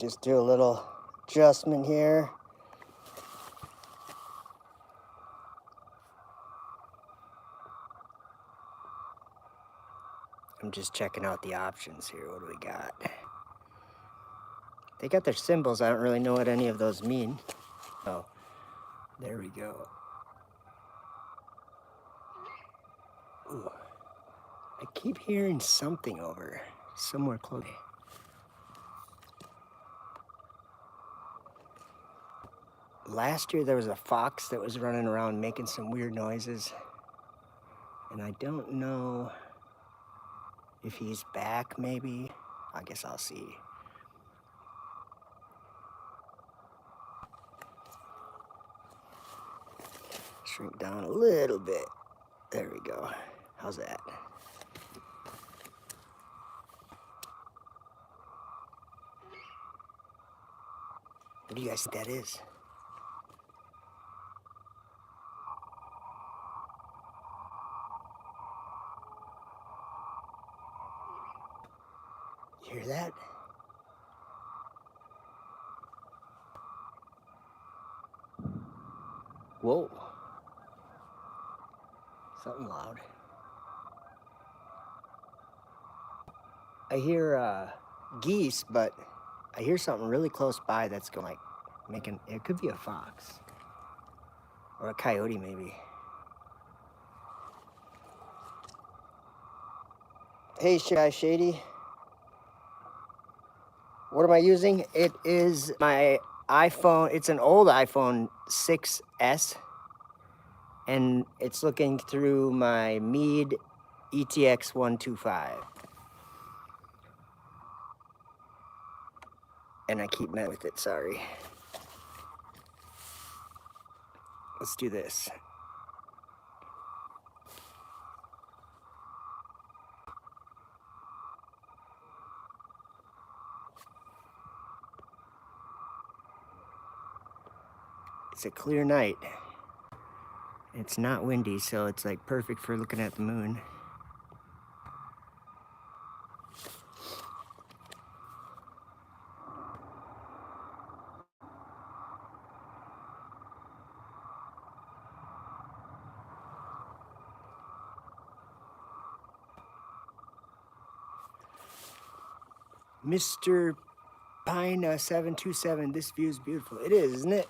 Just do a little adjustment here. I'm just checking out the options here. What do we got? They got their symbols. I don't really know what any of those mean. Oh, there we go. Ooh. I keep hearing something over somewhere close. Last year there was a fox that was running around making some weird noises. And I don't know if he's back, maybe. I guess I'll see. Shrink down a little bit. There we go. How's that? What do you guys think that is? You hear that? Whoa. Something loud. I hear geese, but I hear something really close by that's going like making, it could be a fox or a coyote maybe. Hey, Shy Shady. What am I using? It is my iPhone. It's an old iPhone 6S. And it's looking through my Meade ETX 125. And I keep messing with it, sorry. Let's do this. It's a clear night. It's not windy, so it's like perfect for looking at the moon. Mr. Pine 727, this view is beautiful. It is, isn't it?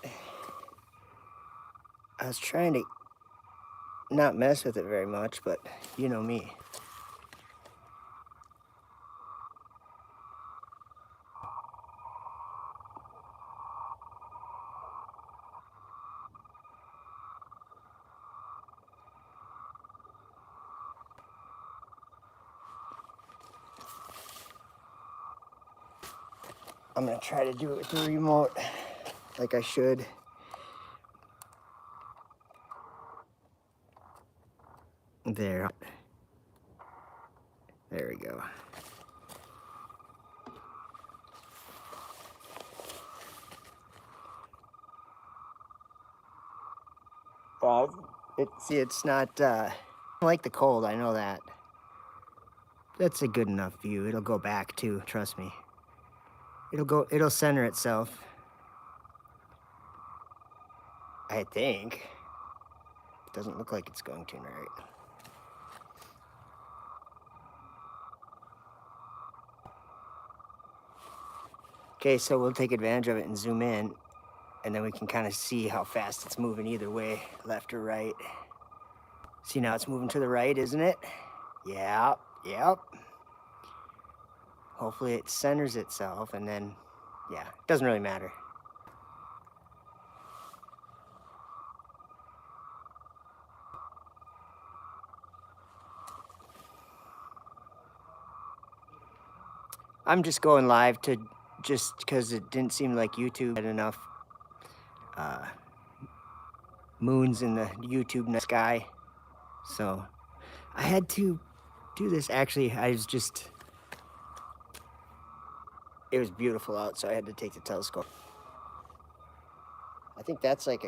I was trying to not mess with it very much, but you know me. I'm gonna try to do it with the remote like I should. There. There we go. It's not, I like the cold, I know that. That's a good enough view. It'll go back too, trust me. It'll center itself. I think. It doesn't look like it's going to, right? Okay, so we'll take advantage of it and zoom in, and then we can kind of see how fast it's moving either way, left or right. See, now it's moving to the right, isn't it? Yep, yep. Hopefully it centers itself, and then, yeah, it doesn't really matter. I'm just going live to just because it didn't seem like YouTube had enough moons in the YouTube sky. So I had to do this. Actually, it was beautiful out, so I had to take the telescope. I think that's like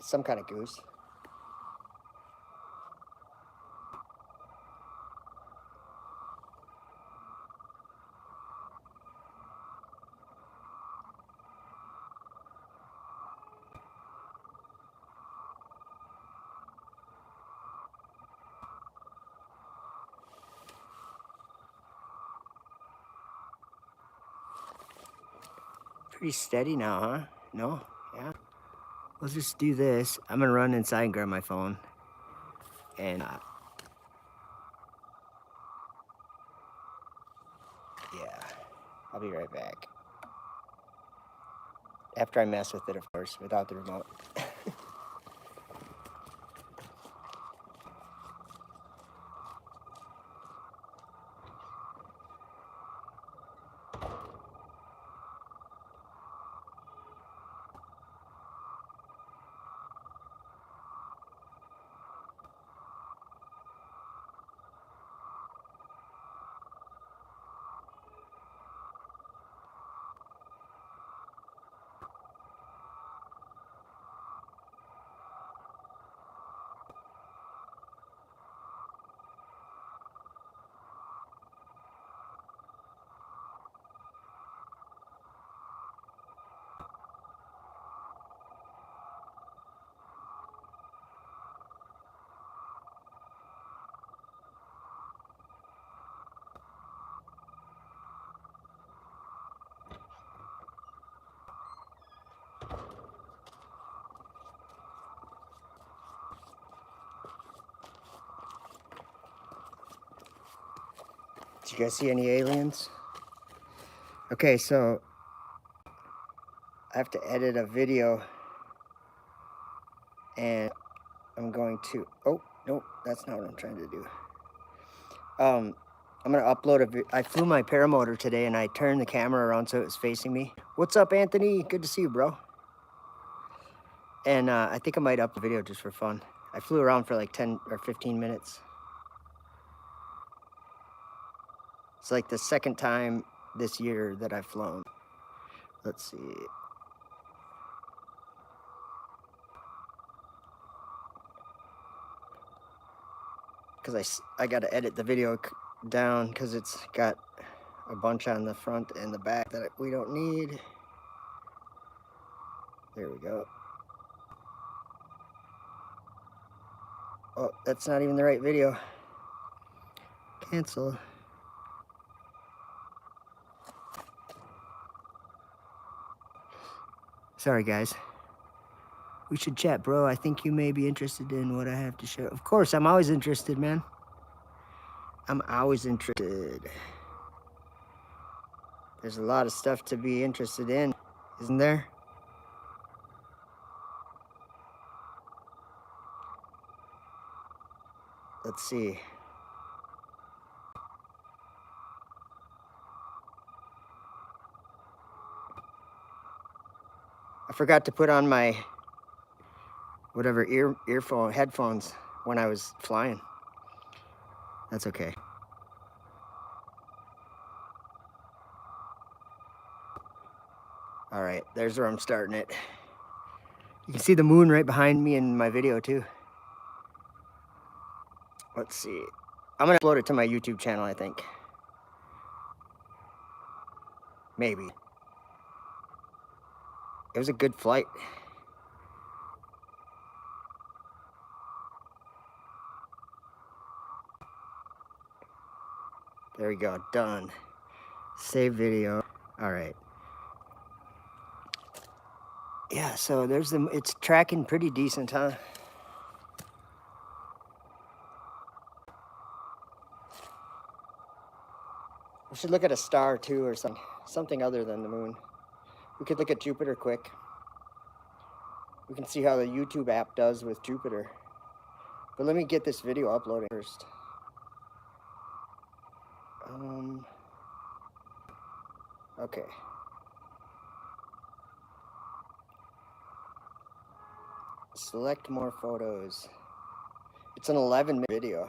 some kind of goose. Pretty steady now, huh? No? Yeah. Let's just do this. I'm gonna run inside and grab my phone. And yeah, I'll be right back. After I mess with it, of course, without the remote. Did you guys see any aliens? Okay, so I have to edit a video and I'm going to, oh, no, that's not what I'm trying to do. I'm gonna upload I flew my paramotor today and I turned the camera around so it was facing me. What's up, Anthony? Good to see you, bro. And I think I might upload a video just for fun. I flew around for like 10 or 15 minutes. It's like the second time this year that I've flown. Let's see. Because I got to edit the video down because it's got a bunch on the front and the back that we don't need. There we go. Oh, that's not even the right video. Cancel. Sorry, guys. We should chat, bro. I think you may be interested in what I have to show. Of course, I'm always interested, man. I'm always interested. There's a lot of stuff to be interested in, isn't there? Let's see. I forgot to put on my whatever headphones when I was flying. That's okay. All right, there's where I'm starting it. You can see the moon right behind me in my video too. Let's see. I'm gonna upload it to my YouTube channel, I think. Maybe. It was a good flight. There we go, done. Save video. All right. Yeah, so there's it's tracking pretty decent, huh? We should look at a star too, or something other than the moon. We could look at Jupiter quick. We can see how the YouTube app does with Jupiter. But let me get this video uploaded first. Okay. Select more photos. It's an 11-minute video.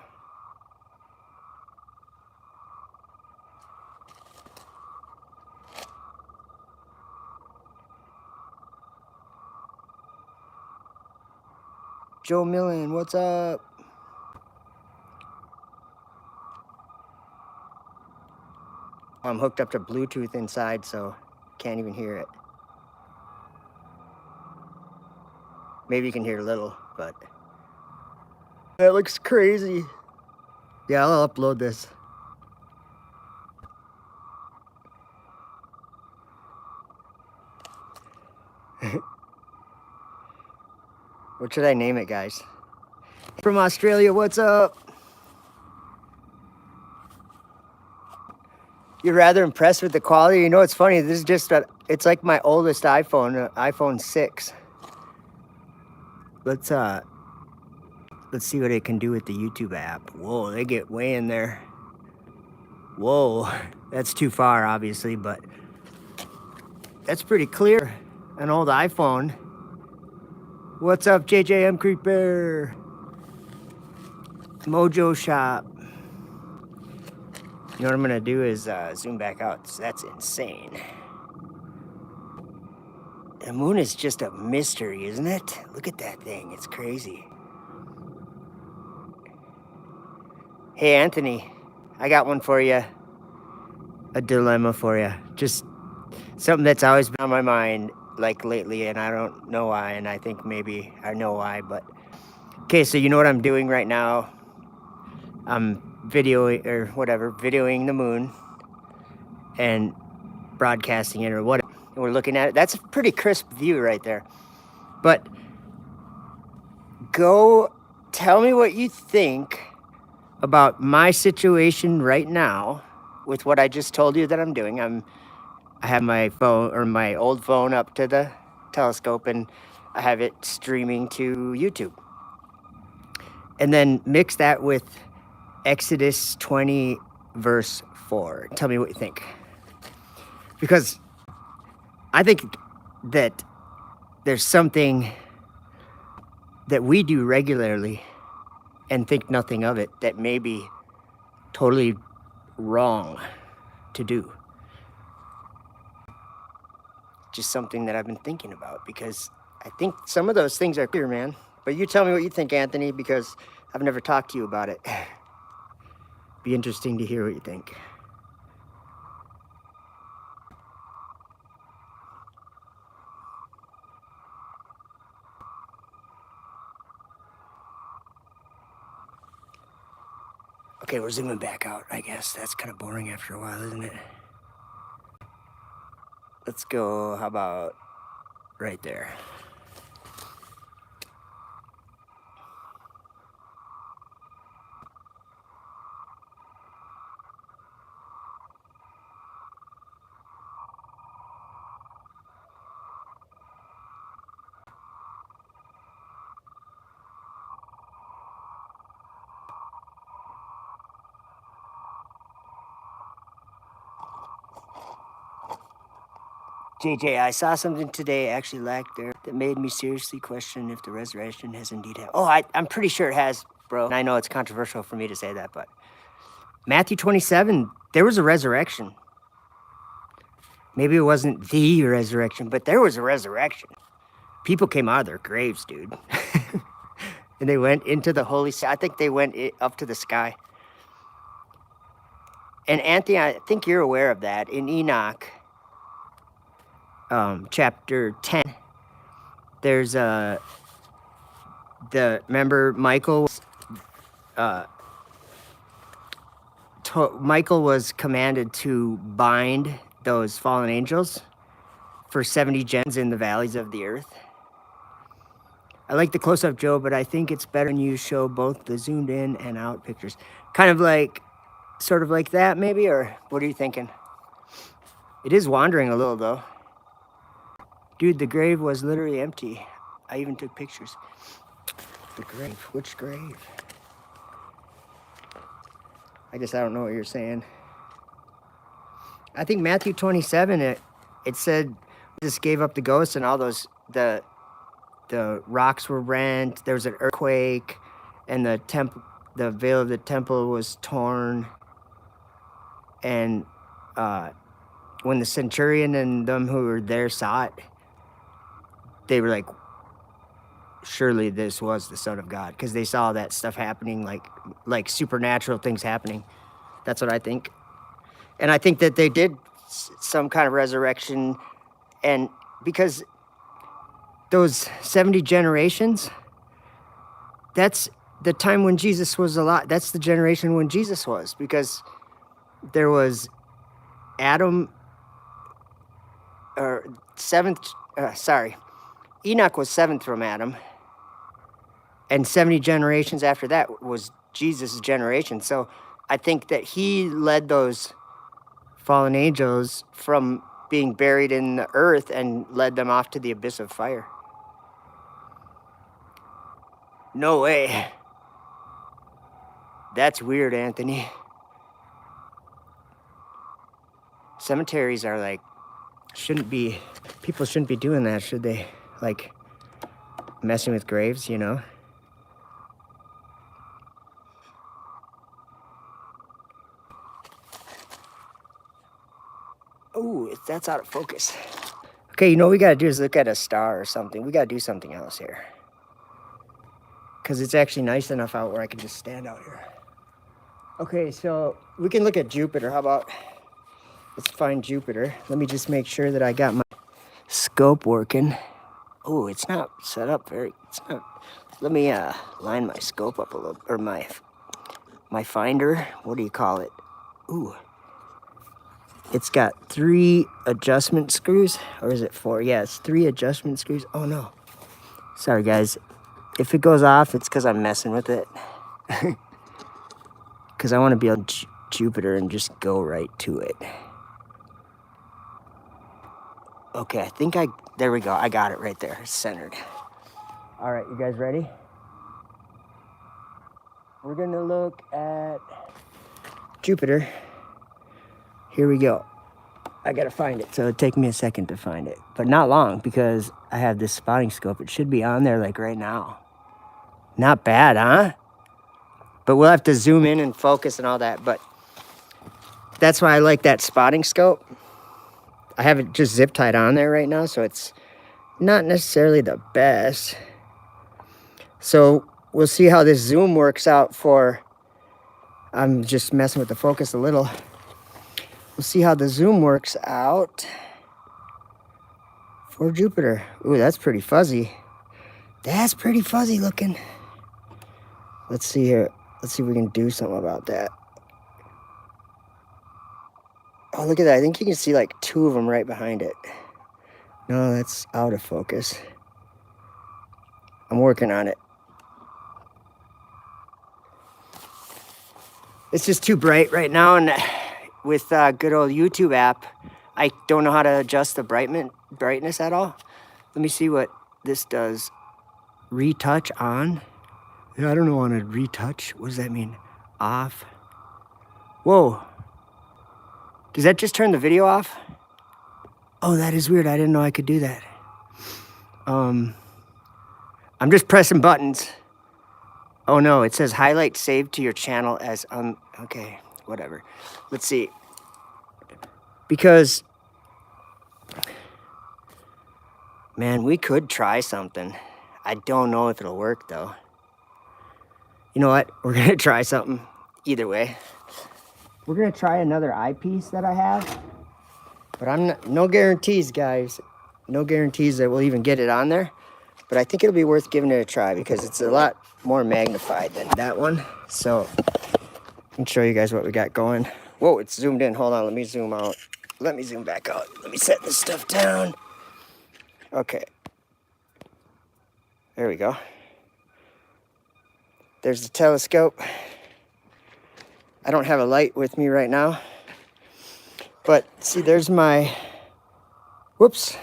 Joe Millen, what's up? I'm hooked up to Bluetooth inside, so can't even hear it. Maybe you can hear a little, but that looks crazy. Yeah, I'll upload this. What should I name it, guys? From Australia, what's up? You're rather impressed with the quality? You know, it's funny. This is just it's like my oldest iPhone, iPhone 6. Let's see what it can do with the YouTube app. Whoa, they get way in there. Whoa, that's too far, obviously, but that's pretty clear. An old iPhone. What's up, JJM Creeper? Mojo Shop. You know what I'm gonna do is zoom back out. That's insane. The moon is just a mystery, isn't it? Look at that thing, it's crazy. Hey, Anthony, I got one for you. A dilemma for you. Just something that's always been on my mind, like lately, and I don't know why, and I think maybe I know why, but... Okay, so you know what I'm doing right now? I'm videoing, or whatever, videoing the moon and broadcasting it or whatever. And we're looking at it. That's a pretty crisp view right there. But go tell me what you think about my situation right now with what I just told you that I'm doing. I have my phone, or my old phone, up to the telescope, and I have it streaming to YouTube. And then mix that with Exodus 20 verse 4. Tell me what you think. Because I think that there's something that we do regularly and think nothing of it that may be totally wrong to do. Just something that I've been thinking about, because I think some of those things are clear, man. But you tell me what you think, Anthony, because I've never talked to you about it. Be interesting to hear what you think. Okay, we're zooming back out, I guess. That's kind of boring after a while, isn't it? Let's go, how about right there? JJ, I saw something today, actually lacked there, that made me seriously question if the resurrection has indeed happened. Oh, I'm pretty sure it has, bro. And I know it's controversial for me to say that, but Matthew 27, there was a resurrection. Maybe it wasn't the resurrection, but there was a resurrection. People came out of their graves, dude. And they went into the holy city. I think they went up to the sky. And Anthony, I think you're aware of that. In Enoch, chapter 10, there's remember Michael Michael was commanded to bind those fallen angels for 70 gens in the valleys of the earth. I like the close-up, Joe, but I think it's better when you show both the zoomed in and out pictures. Kind of like, sort of like that maybe, or what are you thinking? It is wandering a little though. Dude, the grave was literally empty. I even took pictures. The grave, which grave? I guess I don't know what you're saying. I think Matthew 27, it said Jesus gave up the ghosts and all those, the rocks were rent, there was an earthquake, and the veil of the temple was torn. And when the centurion and them who were there saw it, they were like, surely this was the Son of God, because they saw that stuff happening, like supernatural things happening. That's what I think. And I think that they did some kind of resurrection, and because those 70 generations, that's the time when Jesus was alive. That's the generation when Jesus was, because there was Adam, or Enoch was seventh from Adam. And 70 generations after that was Jesus' generation. So I think that he led those fallen angels from being buried in the earth and led them off to the abyss of fire. No way. That's weird, Anthony. Cemeteries are like, people shouldn't be doing that, should they? Like, messing with graves, you know? Ooh, that's out of focus. Okay, you know what we gotta do is look at a star or something. We gotta do something else here. Because it's actually nice enough out where I can just stand out here. Okay, so we can look at Jupiter. How about, let's find Jupiter. Let me just make sure that I got my scope working. Oh, it's not set up very, it's not. Let me line my scope up a little, or my finder. What do you call it? Ooh. It's got 3 adjustment screws, or is it 4? Yeah, it's 3 adjustment screws. Oh no. Sorry guys. If it goes off, it's because I'm messing with it. Because I want to be on Jupiter and just go right to it. Okay, I think there we go. I got it right there, it's centered. All right, you guys ready? We're gonna look at Jupiter. Here we go. I gotta find it, so it'll take me a second to find it. But not long, because I have this spotting scope. It should be on there like right now. Not bad, huh? But we'll have to zoom in and focus and all that. But that's why I like that spotting scope. I have it just zip tied on there right now, so it's not necessarily the best. So we'll see how this zoom works out for, I'm just messing with the focus a little. We'll see how the zoom works out for Jupiter. Ooh, that's pretty fuzzy. That's pretty fuzzy looking. Let's see here. Let's see if we can do something about that. Oh, look at that. I think you can see like 2 of them right behind it. No, that's out of focus. I'm working on it. It's just too bright right now, and with good old YouTube app, I don't know how to adjust the brightness at all. Let me see what this does. Retouch on. Yeah, I don't know how to retouch. What does that mean? Off. Whoa. Does that just turn the video off? Oh, that is weird. I didn't know I could do that. I'm just pressing buttons. Oh no, it says highlight saved to your channel as okay, whatever. Let's see. Because, man, we could try something. I don't know if it'll work though. You know what? We're gonna try something either way. We're gonna try another eyepiece that I have, but no guarantees, guys. No guarantees that we'll even get it on there, but I think it'll be worth giving it a try because it's a lot more magnified than that one. So I can show you guys what we got going. Whoa, it's zoomed in. Hold on, let me zoom out. Let me zoom back out. Let me set this stuff down. Okay. There we go. There's the telescope. I don't have a light with me right now. But see, there's my, whoops,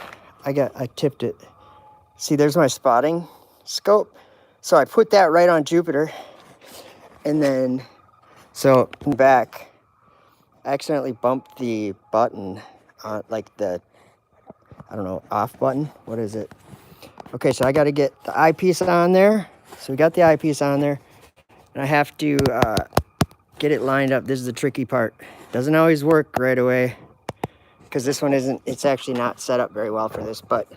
I tipped it. See, there's my spotting scope. So I put that right on Jupiter. And then, so back, I accidentally bumped the button on, like the, I don't know, off button. What is it? Okay, so I got to get the eyepiece on there. So we got the eyepiece on there. And I have to get it lined up. This is the tricky part. Doesn't always work right away because this one isn't, it's actually not set up very well for this, but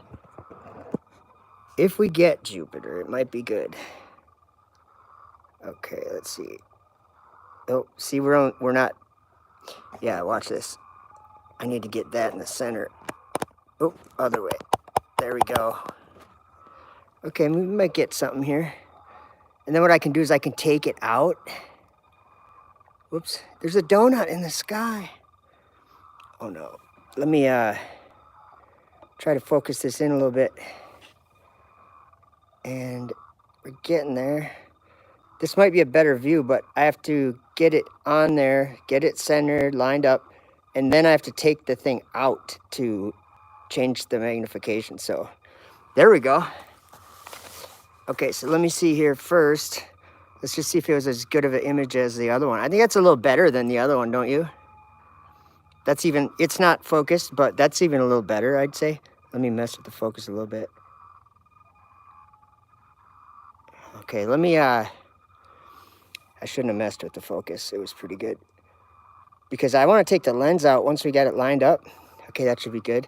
if we get Jupiter, it might be good. Okay, let's see. Oh, see, we're not, yeah, watch this. I need to get that in the center. Oh, other way. There we go. Okay, we might get something here. And then what I can do is I can take it out. Whoops, there's a donut in the sky. Oh no. Let me try to focus this in a little bit. And we're getting there. This might be a better view, but I have to get it on there, get it centered, lined up, and then I have to take the thing out to change the magnification. So there we go. Okay, so let me see here first. Let's just see if it was as good of an image as the other one. I think that's a little better than the other one, don't you? That's even, it's not focused, but that's even a little better, I'd say. Let me mess with the focus a little bit. Okay, let me, I shouldn't have messed with the focus. It was pretty good. Because I want to take the lens out once we got it lined up. Okay, that should be good.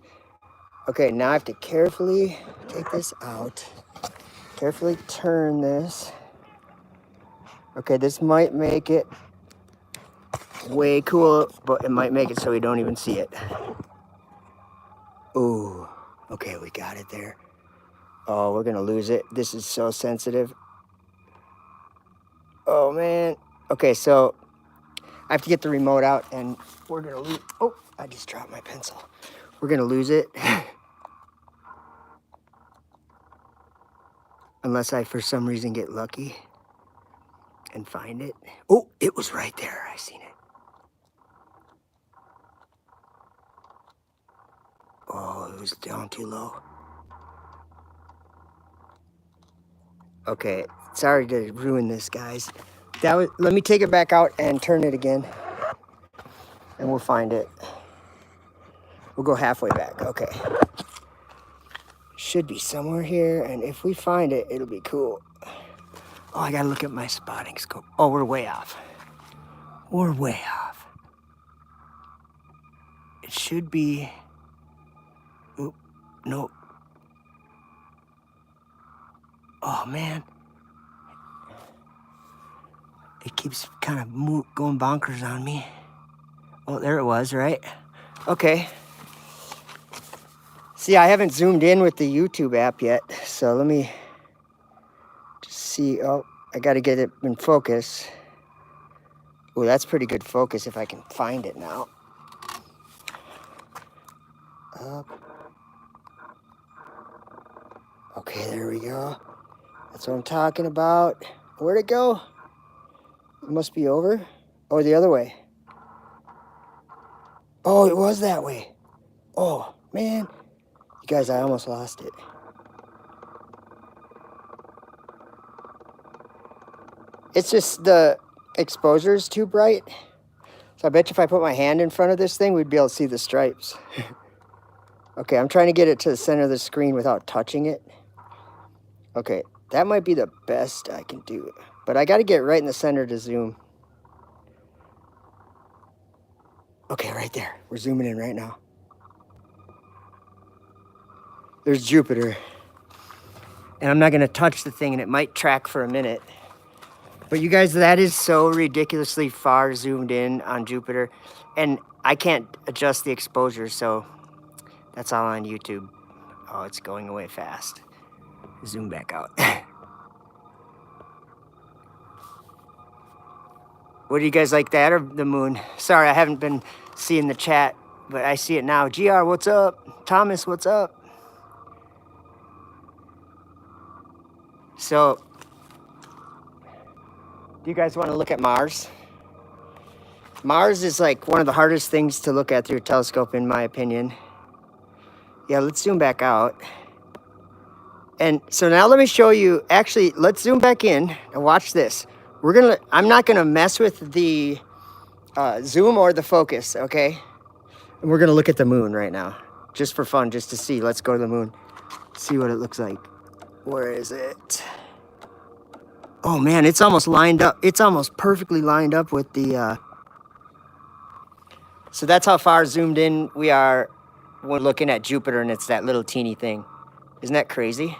Okay, now I have to carefully take this out. Carefully turn this. Okay, this might make it way cool, but it might make it so we don't even see it. Ooh, okay, we got it there. Oh, we're gonna lose it. This is so sensitive. Oh man. Okay, so I have to get the remote out and we're gonna lose. Oh, I just dropped my pencil. We're gonna lose it. Unless I, for some reason, get lucky and find it. Oh, it was right there. I seen it. Oh, it was down too low. Okay, sorry to ruin this, guys. That was, let me take it back out and turn it again. And we'll find it. We'll go halfway back. Okay. Should be somewhere here, and if we find it, it'll be cool. Oh, I gotta look at my spotting scope. Oh, we're way off. We're way off. It should be... Oop, nope. Oh, man. It keeps kind of going bonkers on me. Oh, there it was, right? Okay. See, I haven't zoomed in with the YouTube app yet, so let me just see. Oh, I got to get it in focus. Oh, that's pretty good focus if I can find it now. Up. Okay, there we go. That's what I'm talking about. Where'd it go? It must be over. Or the other way. Oh, it was that way. Oh, man. You guys, I almost lost it. It's just the exposure is too bright. So I bet you if I put my hand in front of this thing, we'd be able to see the stripes. Okay, I'm trying to get it to the center of the screen without touching it. Okay, that might be the best I can do. But I got to get right in the center to zoom. Okay, right there. We're zooming in right now. There's Jupiter. And I'm not going to touch the thing, and it might track for a minute. But you guys, that is so ridiculously far zoomed in on Jupiter. And I can't adjust the exposure, so that's all on YouTube. Oh, it's going away fast. Zoom back out. What do you guys like, that or the moon? Sorry, I haven't been seeing the chat, but I see it now. GR, what's up? Thomas, what's up? So, do you guys want to look at Mars? Mars is like one of the hardest things to look at through a telescope, in my opinion. Yeah, let's zoom back out. And so now let me show you, actually, let's zoom back in and watch this. I'm not gonna mess with the zoom or the focus, okay? And we're gonna look at the moon right now, just for fun, just to see. Let's go to the moon, see what it looks like. Where is it? Oh man, it's almost lined up. It's almost perfectly lined up with the, so that's how far zoomed in we are when looking at Jupiter, and it's that little teeny thing. Isn't that crazy?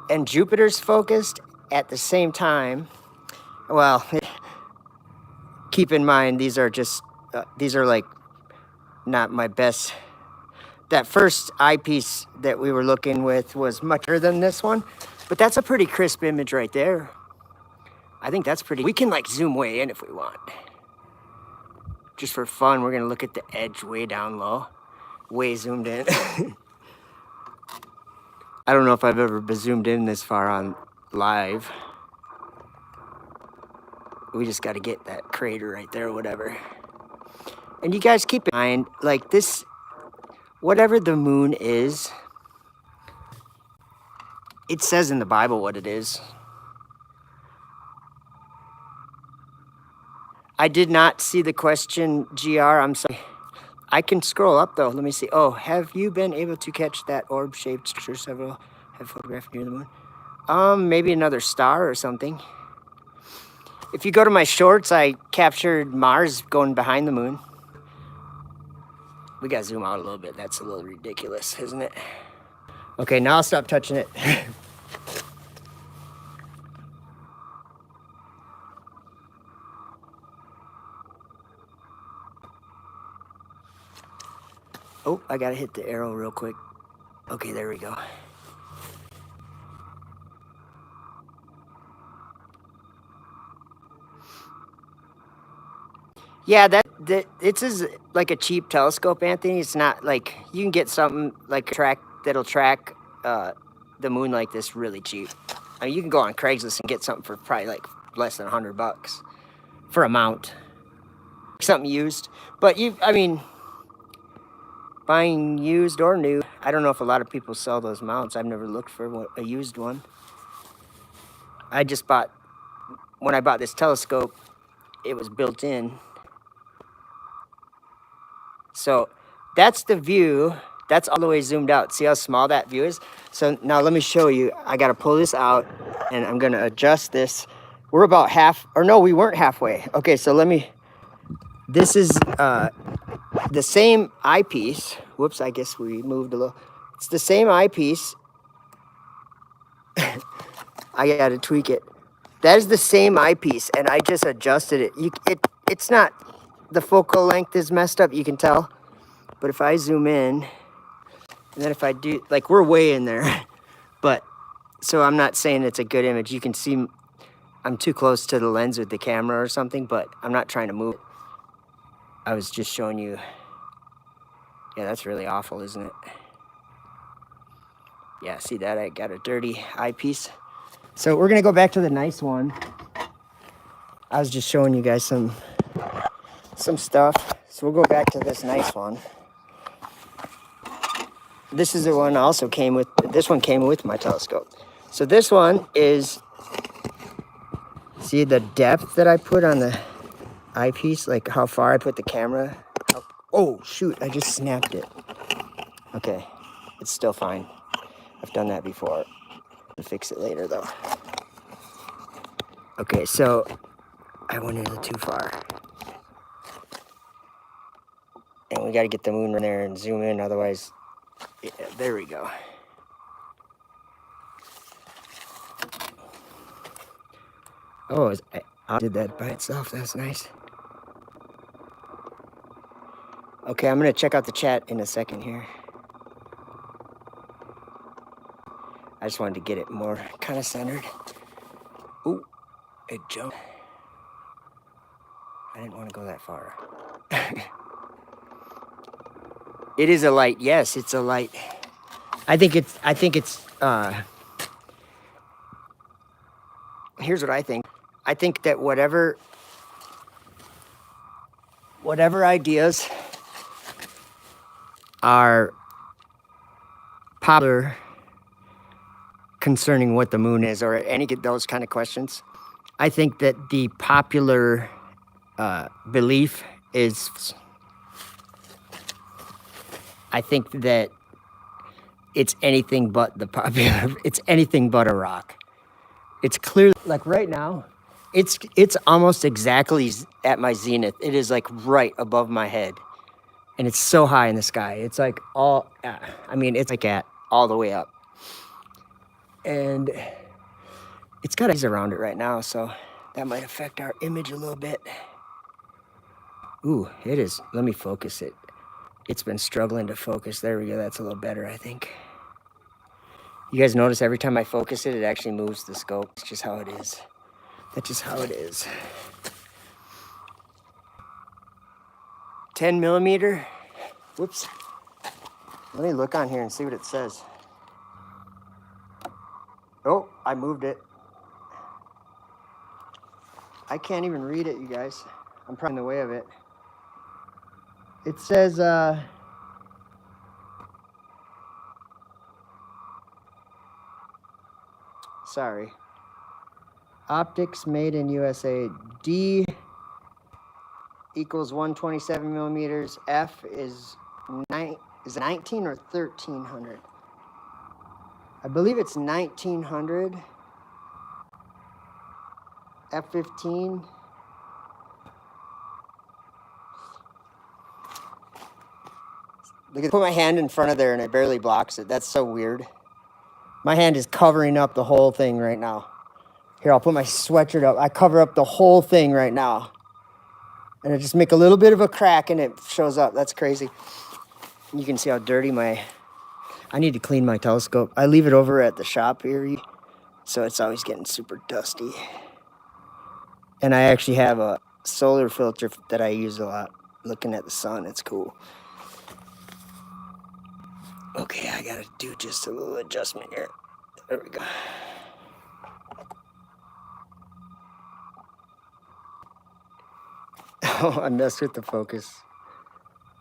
And Jupiter's focused at the same time. Well, keep in mind, these are just, these are like not my best. That first eyepiece that we were looking with was much better than this one, but that's a pretty crisp image right there. I think that's pretty, we can like zoom way in if we want. Just for fun, we're gonna look at the edge way down low, way zoomed in. I don't know if I've ever been zoomed in this far on live. We just got to get that crater right there or whatever. And you guys keep in mind, like this, whatever the moon is, it says in the Bible what it is. I did not see the question, GR. I'm sorry. I can scroll up though. Let me see. Oh, have you been able to catch that orb-shaped structure several have photographed near the moon? Maybe another star or something. If you go to my shorts, I captured Mars going behind the moon. We gotta zoom out a little bit. That's a little ridiculous, isn't it? Okay, now I'll stop touching it. Oh, I gotta hit the arrow real quick. Okay, there we go. Yeah, it's like a cheap telescope, Anthony. It's not like you can get something like a track that'll track the moon like this really cheap. I mean, you can go on Craigslist and get something for probably like less than $100 for a mount, something used. But I mean, buying used or new, I don't know if a lot of people sell those mounts. I've never looked for a used one. I just when I bought this telescope, it was built in. So that's the view. That's all the way zoomed out. See how small that view is? So now let me show you. I got to pull this out and I'm going to adjust this. We're about half, or no, we weren't halfway. Okay, so this is the same eyepiece. Whoops, I guess we moved a little. It's the same eyepiece. I got to tweak it. That is the same eyepiece and I just adjusted it. It's not, the focal length is messed up, you can tell. But if I zoom in, and then if I do, like we're way in there, but so I'm not saying it's a good image. You can see I'm too close to the lens with the camera or something, but I'm not trying to move. I was just showing you. Yeah, that's really awful, isn't it? Yeah, see that? I got a dirty eyepiece. So we're gonna go back to the nice one. I was just showing you guys some stuff. So we'll go back to this nice one. This is the one also came with, this one came with my telescope. So this one is, see the depth that I put on the eyepiece, like how far I put the camera. Oh shoot, I just snapped it. Okay, it's still fine. I've done that before. I'll fix it later though. Okay, so I went a little too far. And we gotta get the moon in there and zoom in, otherwise, yeah, there we go. Oh, I did that by itself, that's nice. Okay, I'm gonna check out the chat in a second here. I just wanted to get it more kind of centered. Ooh, it jumped. I didn't want to go that far. It is a light. Yes, it's a light. I think it's, here's what I think. I think that whatever ideas are popular concerning what the moon is or any of those kind of questions, I think that the popular belief is, I think that it's anything but the popular, it's anything but a rock. It's clear, like right now, it's almost exactly at my zenith. It is like right above my head. And it's so high in the sky. It's like I mean, it's like at all the way up. And it's got eyes around it right now, so that might affect our image a little bit. Ooh, it is. Let me focus it. It's been struggling to focus. There we go. That's a little better, I think. You guys notice every time I focus it, it actually moves the scope. It's just how it is. That's just how it is. 10 millimeter. Whoops. Let me look on here and see what it says. Oh, I moved it. I can't even read it, you guys. I'm probably in the way of it. It says, sorry. Optics made in USA. D equals 127 millimeters. F is 19 or 1300. I believe it's 1900. F15. Look at, put my hand in front of there and it barely blocks it. That's so weird. My hand is covering up the whole thing right now. Here, I'll put my sweatshirt up. I cover up the whole thing right now. And I just make a little bit of a crack and it shows up. That's crazy. You can see how dirty I need to clean my telescope. I leave it over at the shop here, so it's always getting super dusty. And I actually have a solar filter that I use a lot. Looking at the sun, it's cool. Okay, I gotta do just a little adjustment here. There we go. Oh, I messed with the focus.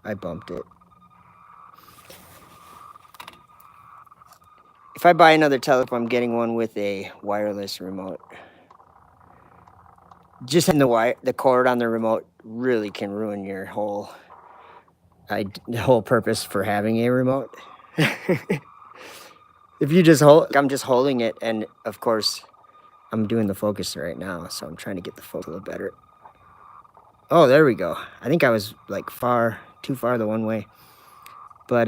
I bumped it. If I buy another telescope, I'm getting one with a wireless remote. Just having the cord on the remote really can ruin your whole purpose for having a remote. If you just I'm just holding it, and of course, I'm doing the focus right now, so I'm trying to get the focus a little better. Oh, there we go. I think I was like too far the one way. But,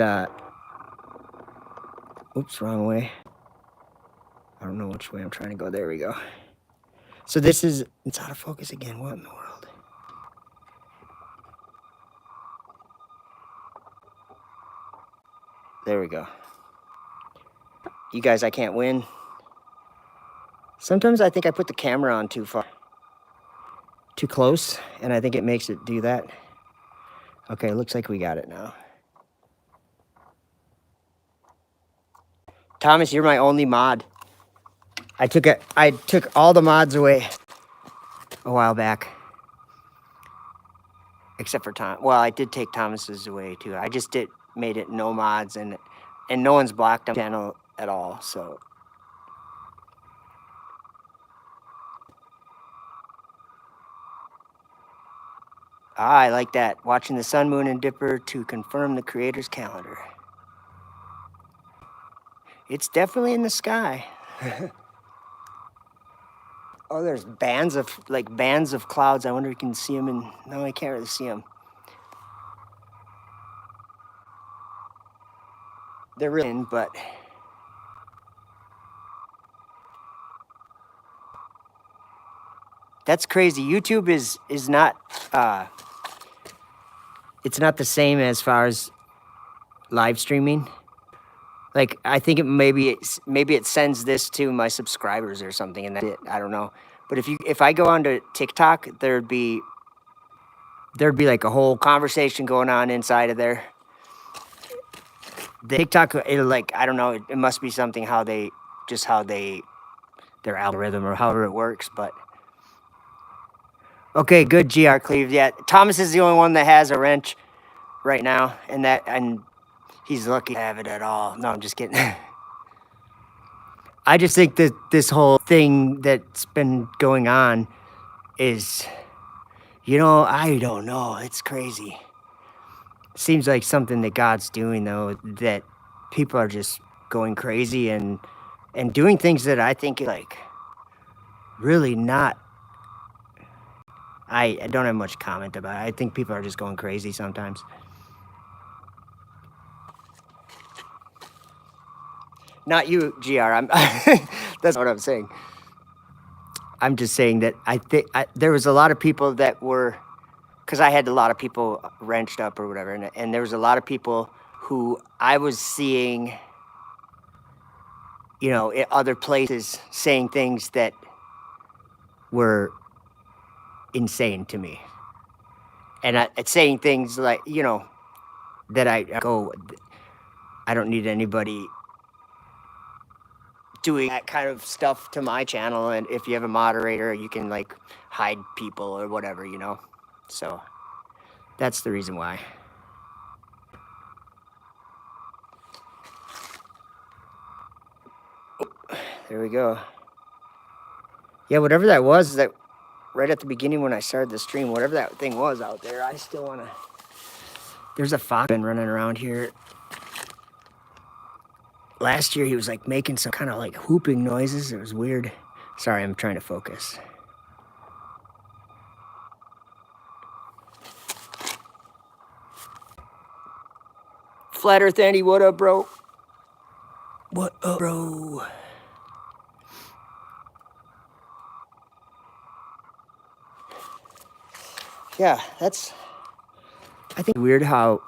oops, wrong way. I don't know which way I'm trying to go. There we go. So it's out of focus again. What in the world? There we go. You guys, I can't win. Sometimes I think I put the camera on too close, and I think it makes it do that. Okay, looks like we got it now. Thomas, you're my only mod. I took all the mods away a while back. Except for Tom. Well, I did take Thomas's away too. I just made it no mods, and no one's blocked on the channel at all, so. I like that. Watching the sun, moon, and dipper to confirm the creator's calendar. It's definitely in the sky. Oh, there's bands of clouds. I wonder if you can see them. No, I can't really see them. They're really in, but that's crazy. YouTube is not it's not the same as far as live streaming. Like, I think maybe it sends this to my subscribers or something, and that's it. I don't know. But if I go onto TikTok, there'd be like a whole conversation going on inside of there. The TikTok, it'll like, I don't know, it must be something their algorithm or however it works, but. Okay, good, GR Cleve. Yeah, Thomas is the only one that has a wrench right now, and he's lucky to have it at all. No, I'm just kidding. I just think that this whole thing that's been going on is, I don't know. It's crazy. Seems like something that God's doing, though, that people are just going crazy and doing things that I think like really not. I don't have much comment about it. I think people are just going crazy sometimes. Not you, GR. That's what I'm saying. I'm just saying that I think there was a lot of people that were, because I had a lot of people wrenched up or whatever, and there was a lot of people who I was seeing, in other places saying things that were insane to me. And saying things like, that I don't need anybody doing that kind of stuff to my channel, and if you have a moderator, you can like hide people or whatever, you know. So that's the reason why. There we go. Yeah, whatever that was, that right at the beginning when I started the stream, whatever that thing was out there, I still want to. There's a fox been running around here. Last year he was like making some kind of like whooping noises. It was weird. Sorry, I'm trying to focus. Flat Earth Andy, what up, bro? What up, bro? Yeah, that's, I think, weird how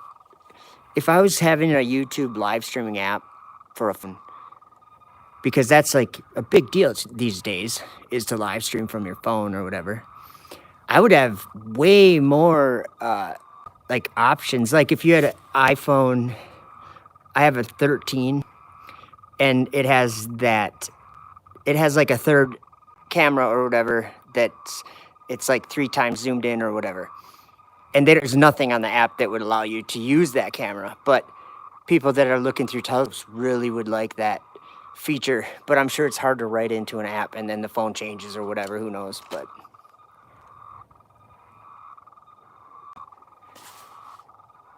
if I was having a YouTube live streaming app for a phone, because that's like a big deal these days, is to live stream from your phone or whatever, I would have way more like options. Like if you had an iPhone, I have a 13, and it has like a third camera or whatever it's like 3 times zoomed in or whatever. And there's nothing on the app that would allow you to use that camera. But people that are looking through telescopes really would like that feature. But I'm sure it's hard to write into an app and then the phone changes or whatever, who knows. But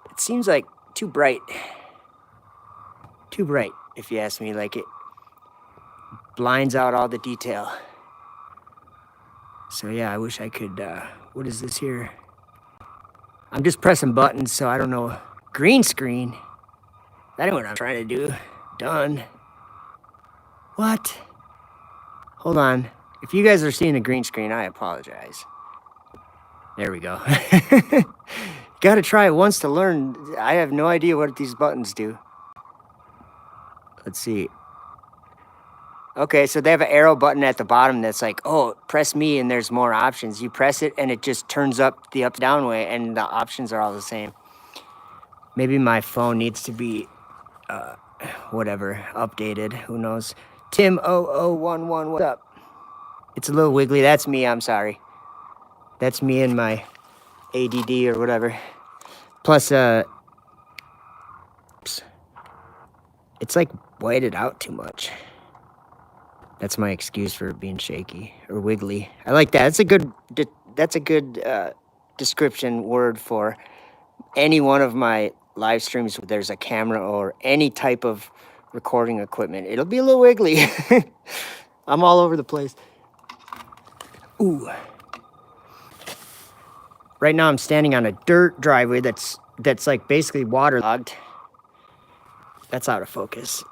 it seems like too bright. Too bright, if you ask me. Like, it blinds out all the detail. So yeah, I wish I could, what is this here? I'm just pressing buttons, so I don't know. Green screen? That ain't what I'm trying to do. Done. What? Hold on. If you guys are seeing a green screen, I apologize. There we go. Gotta try it once to learn. I have no idea what these buttons do. Let's see. Okay, so they have an arrow button at the bottom that's like, oh, press me and there's more options. You press it and it just turns up the up-down way and the options are all the same. Maybe my phone needs to be, whatever, updated. Who knows? Tim0011, what's up? It's a little wiggly. That's me, I'm sorry. That's me and my ADD or whatever. Plus, it's like whited out too much. That's my excuse for being shaky or wiggly. I like that. That's a good description word for any one of my live streams where there's a camera or any type of recording equipment. It'll be a little wiggly. I'm all over the place. Ooh. Right now I'm standing on a dirt driveway that's like basically waterlogged. That's out of focus.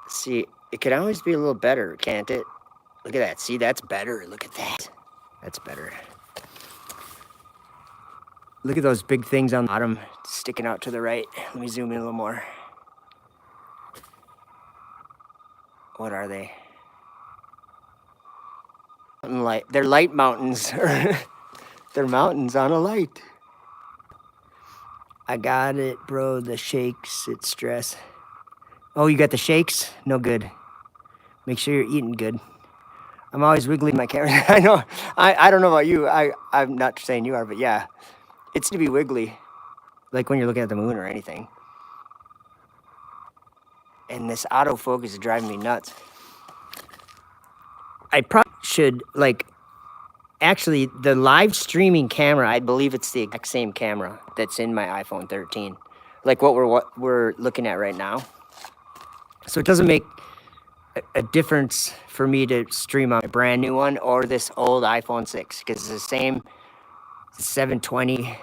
See, it could always be a little better, can't it? Look at that. See, that's better. Look at that. That's better. Look at those big things on the bottom sticking out to the right. Let me zoom in a little more. What are they? Light. They're light mountains. They're mountains on a light. I got it, bro. The shakes, it's stress. Oh, you got the shakes? No good. Make sure you're eating good. I'm always wiggling my camera. I know. I don't know about you. I'm not saying you are, but yeah. It's to be wiggly. Like when you're looking at the moon or anything. And this autofocus is driving me nuts. I probably should, like, actually, the live streaming camera, I believe it's the exact same camera that's in my iPhone 13. Like what we're looking at right now. So it doesn't make a difference for me to stream on a brand new one or this old iPhone 6 because it's the same 720.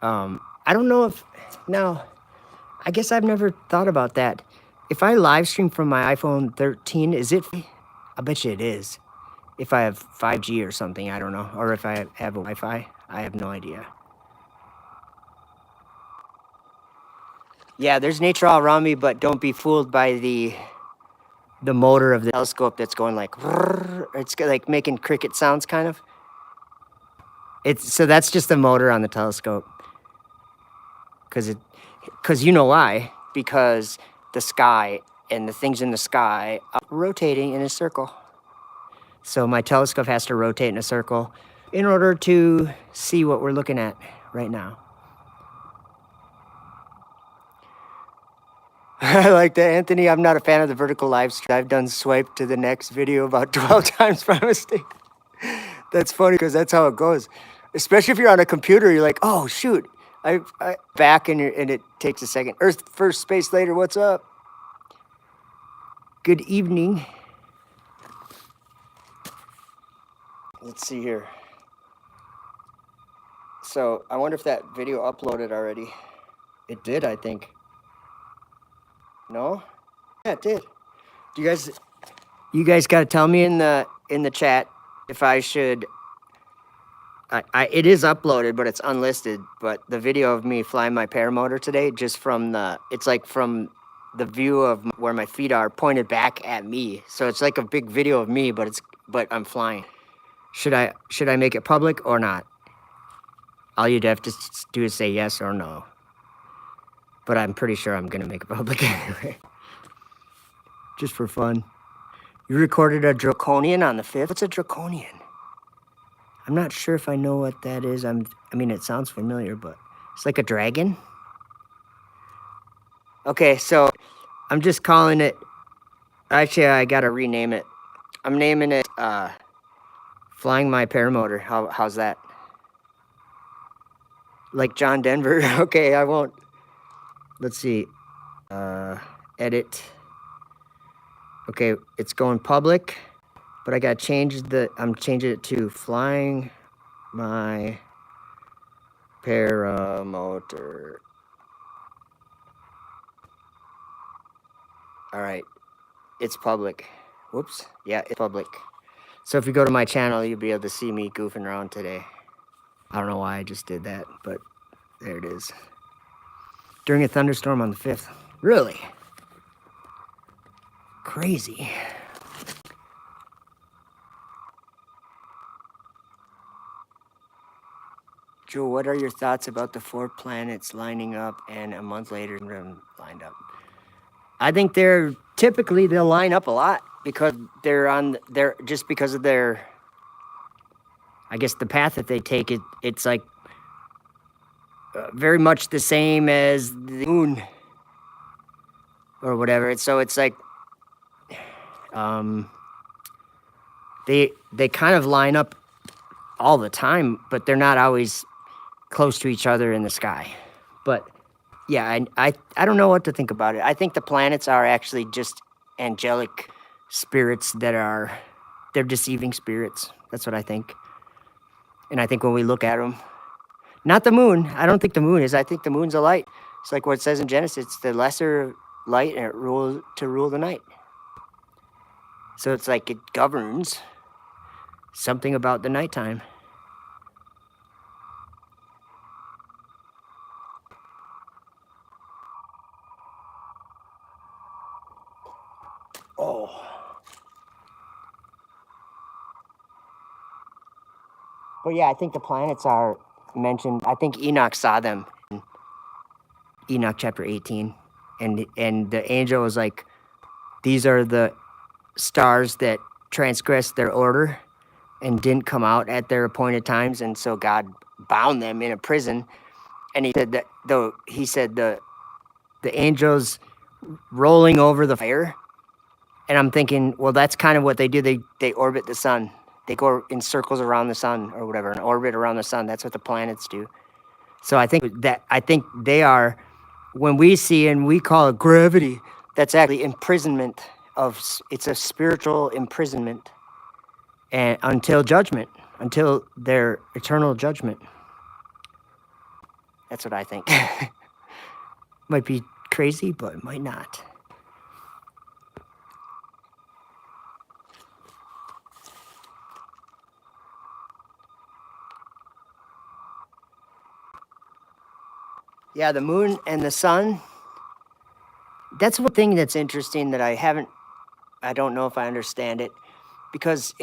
I don't know if, now, I guess I've never thought about that. If I live stream from my iPhone 13, is it free? I bet you it is. If I have 5G or something, I don't know. Or if I have a Wi-Fi, I have no idea. Yeah, there's nature all around me, but don't be fooled by the motor of the telescope that's going like, it's like making cricket sounds kind of. So that's just the motor on the telescope. Because you know why? Because the sky and the things in the sky are rotating in a circle. So my telescope has to rotate in a circle in order to see what we're looking at right now. I like that, Anthony. I'm not a fan of the vertical live stream. I've done swipe to the next video about 12 times by mistake. That's funny because that's how it goes. Especially if you're on a computer, you're like, oh, shoot. I back and it takes a second. Earth first, space later. What's up? Good evening. Let's see here. So I wonder if that video uploaded already. It did, I think. No? Yeah, it did. Do you guys got to tell me in the chat if I should. It is uploaded, but it's unlisted. But the video of me flying my paramotor today, just from it's like from the view of where my feet are pointed back at me. So it's like a big video of me, but I'm flying. Should I make it public or not? All you'd have to do is say yes or no. But I'm pretty sure I'm gonna make it public anyway. Just for fun. You recorded a draconian on the 5th? What's a draconian? I'm not sure if I know what that is. I mean, it sounds familiar, but it's like a dragon. Okay, so I'm just calling it. Actually, I gotta rename it. I'm naming it Flying My Paramotor. How's that? Like John Denver? Okay, I won't. Let's see. Edit. Okay, it's going public, but I gotta change I'm changing it to Flying My Paramotor. All right, it's public. Whoops, yeah, it's public. So if you go to my channel, you'll be able to see me goofing around today. I don't know why I just did that, but there it is. During a thunderstorm on the 5th. Really? Crazy. Joe, what are your thoughts about the 4 planets lining up and a month later lined up? I think they'll line up a lot because they're just because of their, I guess the path that they take, it's like very much the same as the moon or whatever. So it's like they kind of line up all the time, but they're not always close to each other in the sky. But yeah, I don't know what to think about it. I think the planets are actually just angelic spirits they're deceiving spirits. That's what I think. And I think when we look at them, not the moon. I don't think the moon is. I think the moon's a light. It's like what it says in Genesis. It's the lesser light and it rules to rule the night. So it's like it governs something about the nighttime. Oh. But yeah, I think the planets are mentioned. I think Enoch saw them in Enoch chapter 18. And the angel was like, these are the stars that transgressed their order and didn't come out at their appointed times. And so God bound them in a prison. And he said the angels rolling over the fire. And I'm thinking, well, that's kind of what they do. They orbit the sun. They go in circles around the sun or whatever, an orbit around the sun. That's what the planets do. So I think they are, when we see and we call it gravity, that's actually imprisonment it's a spiritual imprisonment and until judgment, until their eternal judgment. That's what I think. Might be crazy, but it might not. Yeah, the moon and the sun. That's one thing that's interesting that I don't know if I understand it, because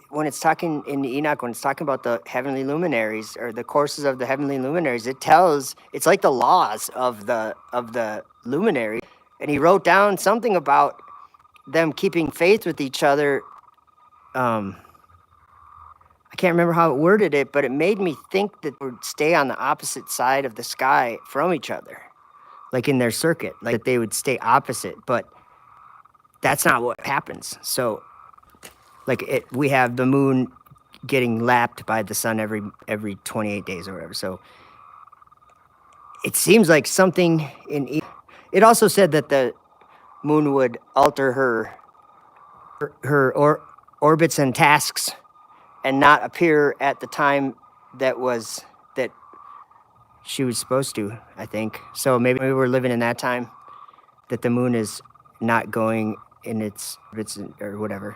when it's talking in Enoch, when it's talking about the heavenly luminaries or the courses of the heavenly luminaries, it's like the laws of the luminary. and he wrote down something about them keeping faith with each other. I can't remember how it worded it, but it made me think that they would stay on the opposite side of the sky from each other, like in their circuit, like that they would stay opposite, but that's not what happens. So like we have the moon getting lapped by the sun every 28 days or whatever. So it seems like something it also said that the moon would alter her orbits and tasks and not appear at the time that she was supposed to, I think. So maybe we're living in that time that the moon is not going in its or whatever.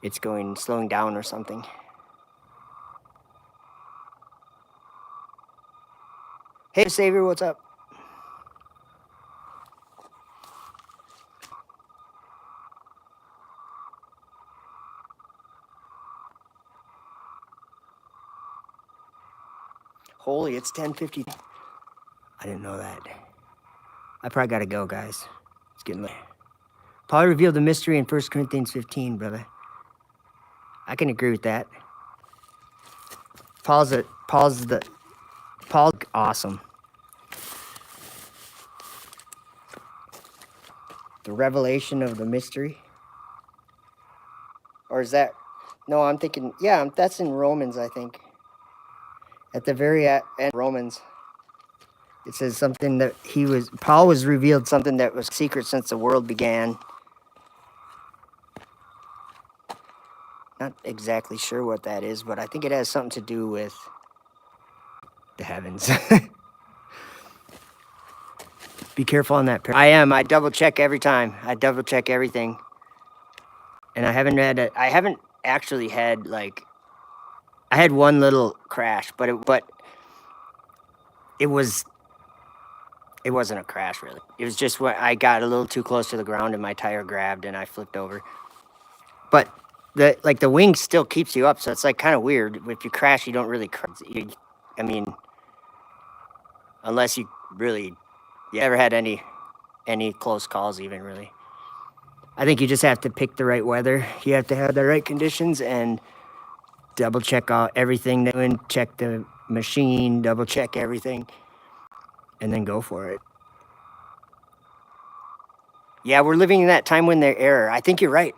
It's slowing down or something. Hey, Savior, what's up? Holy, it's 10:50. I didn't know that. I probably got to go, guys. It's getting late. Paul revealed the mystery in 1 Corinthians 15, brother. I can agree with that. Paul's awesome. The revelation of the mystery. Or is that? No, I'm thinking, yeah, that's in Romans, I think. At the very end of Romans, it says something that Paul was revealed something that was secret since the world began. Not exactly sure what that is, but I think it has something to do with the heavens. Be careful on that. I am. I double check every time. I double check everything. And I haven't actually had I had one little crash, but it wasn't a crash really. It was just when I got a little too close to the ground and my tire grabbed and I flipped over. But the wing still keeps you up, so it's like kind of weird. If you crash, you don't really crash. I mean, unless you never had any close calls even really. I think you just have to pick the right weather. You have to have the right conditions and double check everything, then check the machine, double check everything, and then go for it. Yeah, we're living in that time when they're error. I think you're right.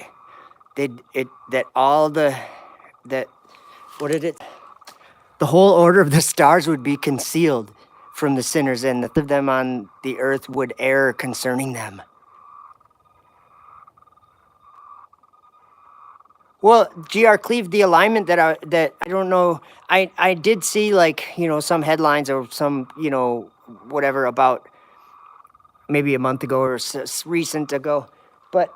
The whole order of the stars would be concealed from the sinners, and the of them on the earth would err concerning them. Well, G.R. Cleve, the alignment that I don't know, I did see some headlines or some, whatever about maybe a month ago or recent ago. But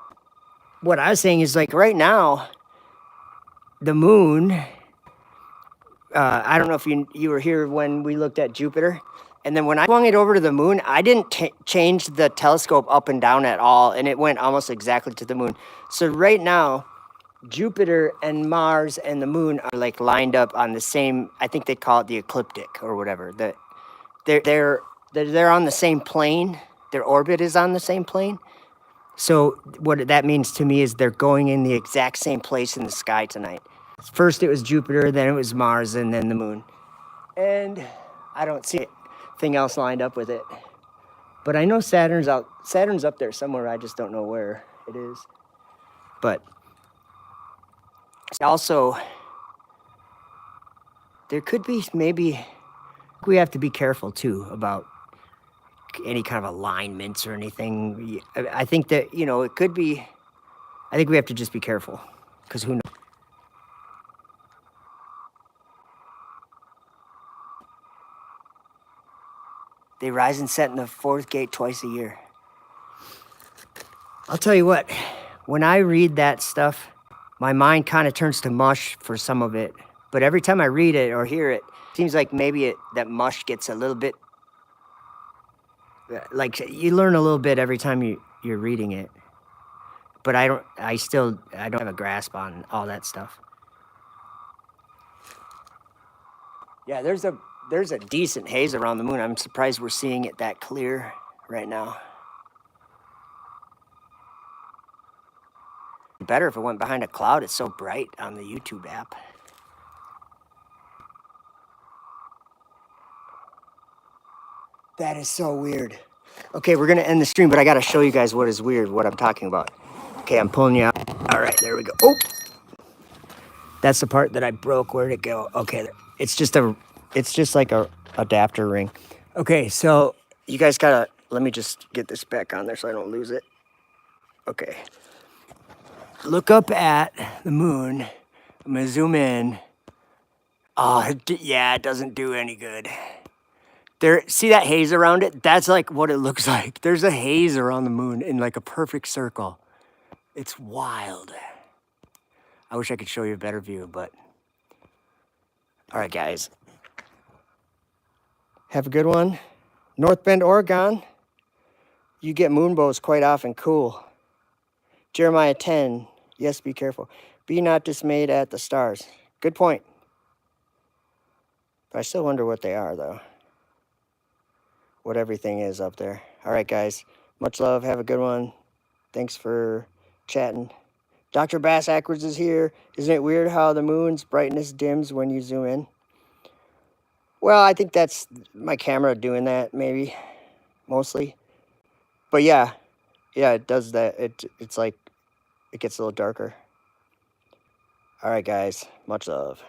what I was saying is right now, the moon, I don't know if you were here when we looked at Jupiter. And then when I swung it over to the moon, I didn't change the telescope up and down at all. And it went almost exactly to the moon. So right now, Jupiter and Mars and the moon are lined up on the same, I think they call it the ecliptic or whatever. They're on the same plane. Their orbit is on the same plane. So what that means to me is they're going in the exact same place in the sky tonight. First it was Jupiter, then it was Mars, and then the moon. And I don't see anything else lined up with it. But I know Saturn's up there somewhere. I just don't know where it is. But also, there could be we have to be careful too about any kind of alignments or anything. I think that, it could be, I think we have to just be careful because who knows? They rise and set in the fourth gate twice a year. I'll tell you what, when I read that stuff, my mind kind of turns to mush for some of it. But every time I read it or hear it, it seems like maybe that mush gets a little bit, you learn a little bit every time you're reading it. But I don't have a grasp on all that stuff. Yeah, there's a decent haze around the moon. I'm surprised we're seeing it that clear right now. better if it went behind a cloud. It's so bright on the YouTube app. That is so weird. Okay, we're gonna end the stream, but I gotta show you guys what is weird, what I'm talking about. Okay, I'm pulling you out. All right, there we go. Oh, that's the part that I broke. Where'd it go? Okay, it's just like a adapter ring. Okay, so you guys gotta, let me just get this back on there so I don't lose it. Okay. Look up at the moon. I'm gonna zoom in. Oh, yeah, it doesn't do any good. There, see that haze around it? That's like what it looks like. There's a haze around the moon in like a perfect circle. It's wild. I wish I could show you a better view, but all right, guys. Have a good one. North Bend, Oregon. You get moonbows quite often. Cool. Jeremiah 10. Yes, be careful. Be not dismayed at the stars. Good point. But I still wonder what they are, though. What everything is up there. All right, guys. Much love. Have a good one. Thanks for chatting. Dr. Bass Ackwards is here. Isn't it weird how the moon's brightness dims when you zoom in? Well, I think that's my camera doing that, maybe. Mostly. But yeah. Yeah, it does that. It's like, it gets a little darker. All right, guys. Much love.